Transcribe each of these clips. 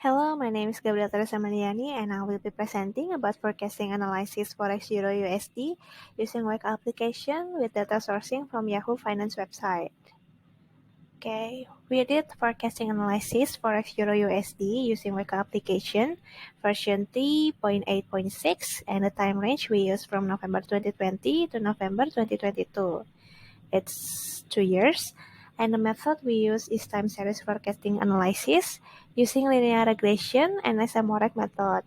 Hello, my name is Gabriela Teresa Maniani and I will be presenting about forecasting analysis Forex EUR-USD using Weka application with data sourcing from Yahoo Finance website. Okay, we did forecasting analysis Forex EUR-USD using Weka application version 3.8.6 and the time range we use from November 2020 to November 2022. It's 2 years. And the method we use is time series forecasting analysis using linear regression and SMOREC method.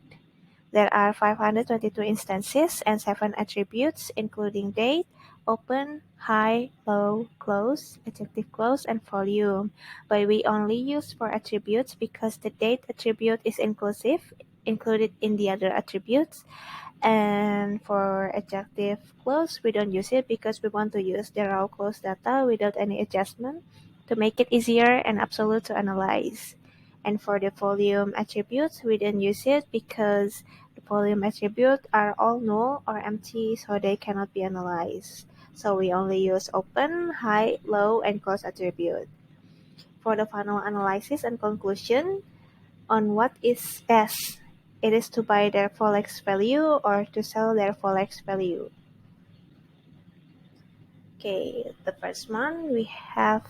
There are 522 instances and 7 attributes including date, open, high, low, close, effective close, and volume. But we only use 4 attributes because the date attribute is included in the other attributes. And for adjective close, we don't use it because we want to use the raw close data without any adjustment to make it easier and absolute to analyze. And for the volume attributes, we don't use it because the volume attributes are all null or empty, so they cannot be analyzed. So we only use open, high, low, and close attribute. For the final analysis and conclusion on what is best, it is to buy their Forex value or to sell their Forex value. Okay, the first one, we have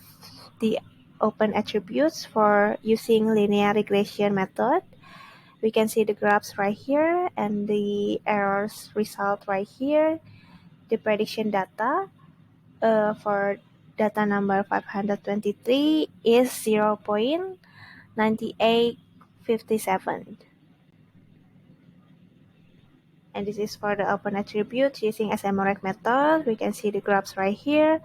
the open attributes for using linear regression method. We can see the graphs right here and the errors result right here. The prediction data for data number 523 is 0.9857. And this is for the open attributes using SMOREC method. We can see the graphs right here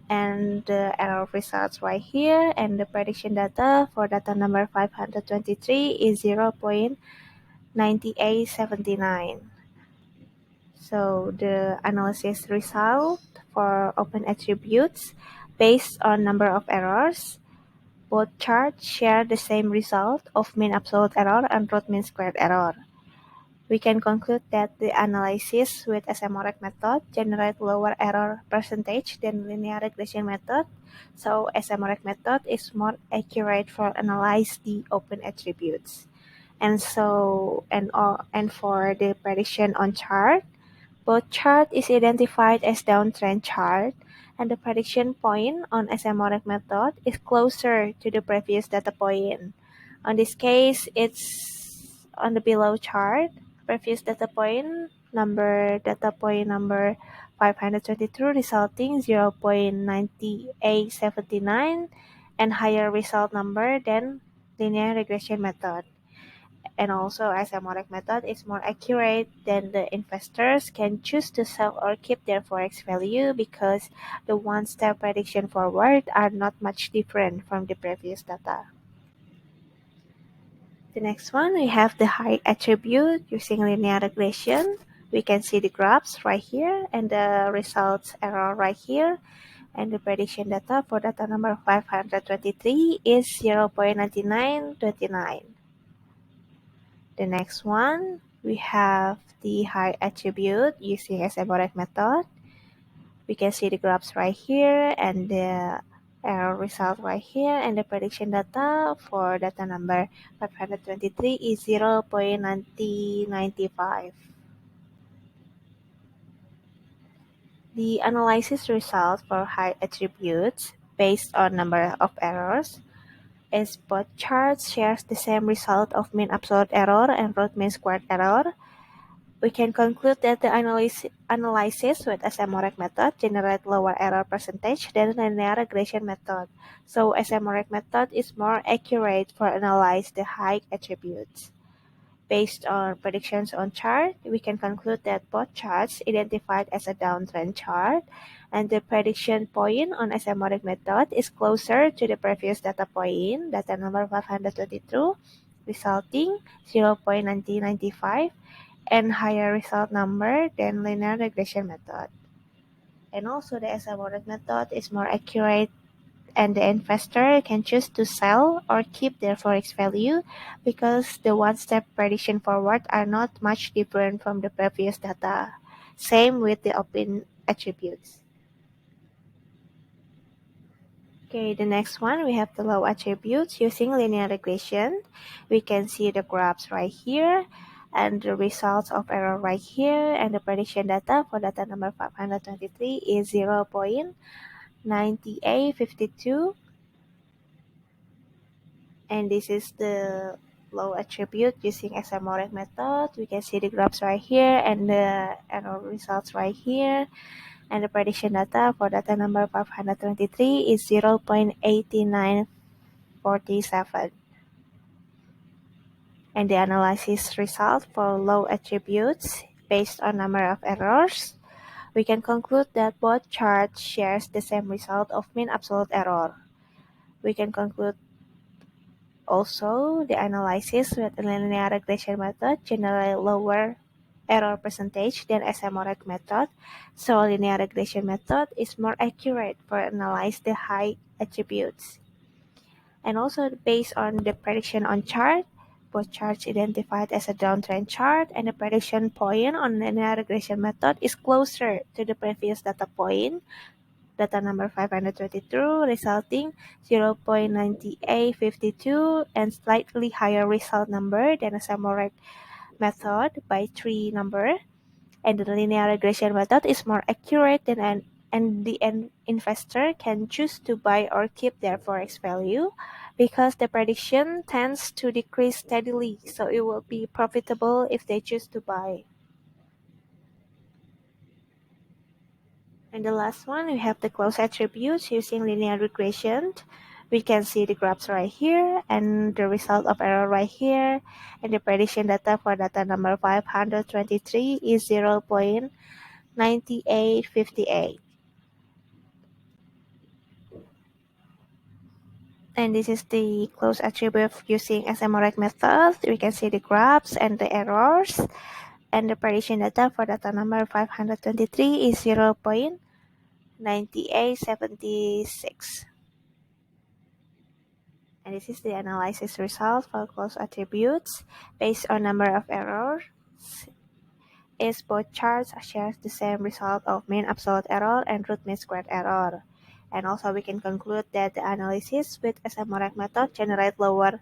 and the error results right here, and the prediction data for data number 523 is 0.9879. So the analysis result for open attributes based on number of errors. Both charts share the same result of mean absolute error and root mean squared error. We can conclude that the analysis with SMOREC method generate lower error percentage than linear regression method, so SMOREC method is more accurate for analyze the open attributes. And for the prediction on chart, both chart is identified as downtrend chart, and the prediction point on SMOREC method is closer to the previous data point. On this case, it's on the below chart. Previous data point number 522 resulting 0.9879 and higher result number than linear regression method. And also SMOREC method is more accurate than the investors can choose to sell or keep their Forex value because the one-step prediction forward are not much different from the previous data. The next one, we have the high attribute using linear regression. We can see the graphs right here and the results error right here. And the prediction data for data number 523 is 0.9929. The next one, we have the high attribute using SMOREC method. We can see the graphs right here and the error result right here, and the prediction data for data number 523 is 0.9095. The analysis result for high attributes based on number of errors is both charts shares the same result of mean absolute error and root mean squared error. We can conclude that the analysis with SMOREC method generate lower error percentage than linear regression method. So SMOREC method is more accurate for analyze the high attributes. Based on predictions on chart, we can conclude that both charts identified as a downtrend chart, and the prediction point on SMOREC method is closer to the previous data point, data number 522, resulting 0.9095. and higher result number than linear regression method. And also the SMOREC method is more accurate and the investor can choose to sell or keep their Forex value because the one-step prediction forward are not much different from the previous data. Same with the open attributes. Okay, the next one, we have the low attributes using linear regression. We can see the graphs right here and the results of error right here, and the prediction data for data number 523 is 0.9852, and this is the low attribute using SMOREC method. We can see the graphs right here and the error results right here, and the prediction data for data number 523 is 0.8947. And the analysis result for low attributes based on number of errors, we can conclude that both charts shares the same result of mean absolute error. We can conclude also the analysis with a linear regression method generally lower error percentage than SMOREC method, so linear regression method is more accurate for analyze the high attributes. And also based on the prediction on chart, both charts identified as a downtrend chart, and the prediction point on linear regression method is closer to the previous data point, data number 522, resulting 0.9852 and slightly higher result number than a SMOREC method by 3 number. And the linear regression method is more accurate than and the investor can choose to buy or keep their forex value because the prediction tends to decrease steadily, so it will be profitable if they choose to buy. And the last one, we have the close attributes using linear regression. We can see the graphs right here and the result of error right here, and the prediction data for data number 523 is 0.9858. And this is the close attribute using SMOREC method. We can see the graphs and the errors. And the prediction data for data number 523 is 0.9876. And this is the analysis result for close attributes based on number of errors. Is both charts share the same result of mean absolute error and root mean squared error. And also we can conclude that the analysis with SMOREC method generate lower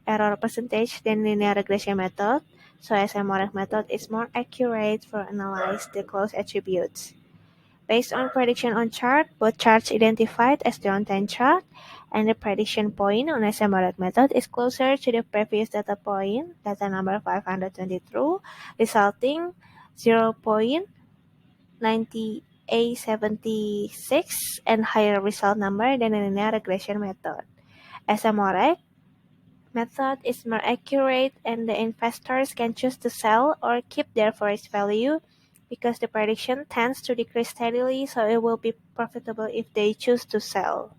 error percentage than linear regression method, so SMOREC method is more accurate for analyze the close attributes. Based on prediction on chart, both charts identified as downtrend chart, and the prediction point on SMOREC method is closer to the previous data point, data number 522, resulting 0.9876 and higher result number than a linear regression method. SMOREC method is more accurate and the investors can choose to sell or keep their forex value because the prediction tends to decrease steadily, so it will be profitable if they choose to sell.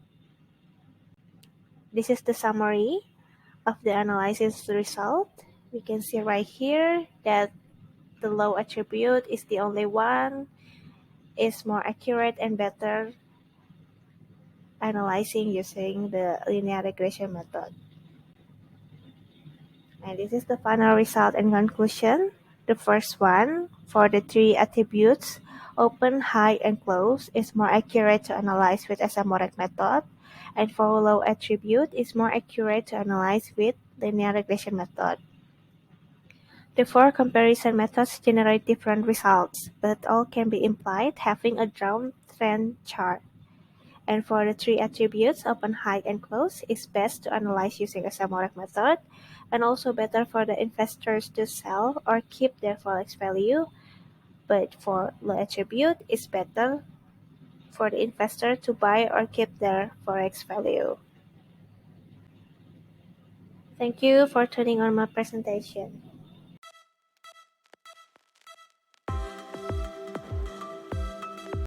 This is the summary of the analysis result. We can see right here that the low attribute is the only one, is more accurate and better analyzing using the linear regression method. And this is the final result and conclusion. The first one, for the three attributes, open, high, and close, is more accurate to analyze with SMOREC method. And for low attribute, is more accurate to analyze with linear regression method. The four comparison methods generate different results, but all can be implied having a downtrend chart. And for the three attributes, open, high, and close, is best to analyze using a SMOREC method, and also better for the investors to sell or keep their forex value. But for low attribute, it's better for the investor to buy or keep their forex value. Thank you for tuning on my presentation.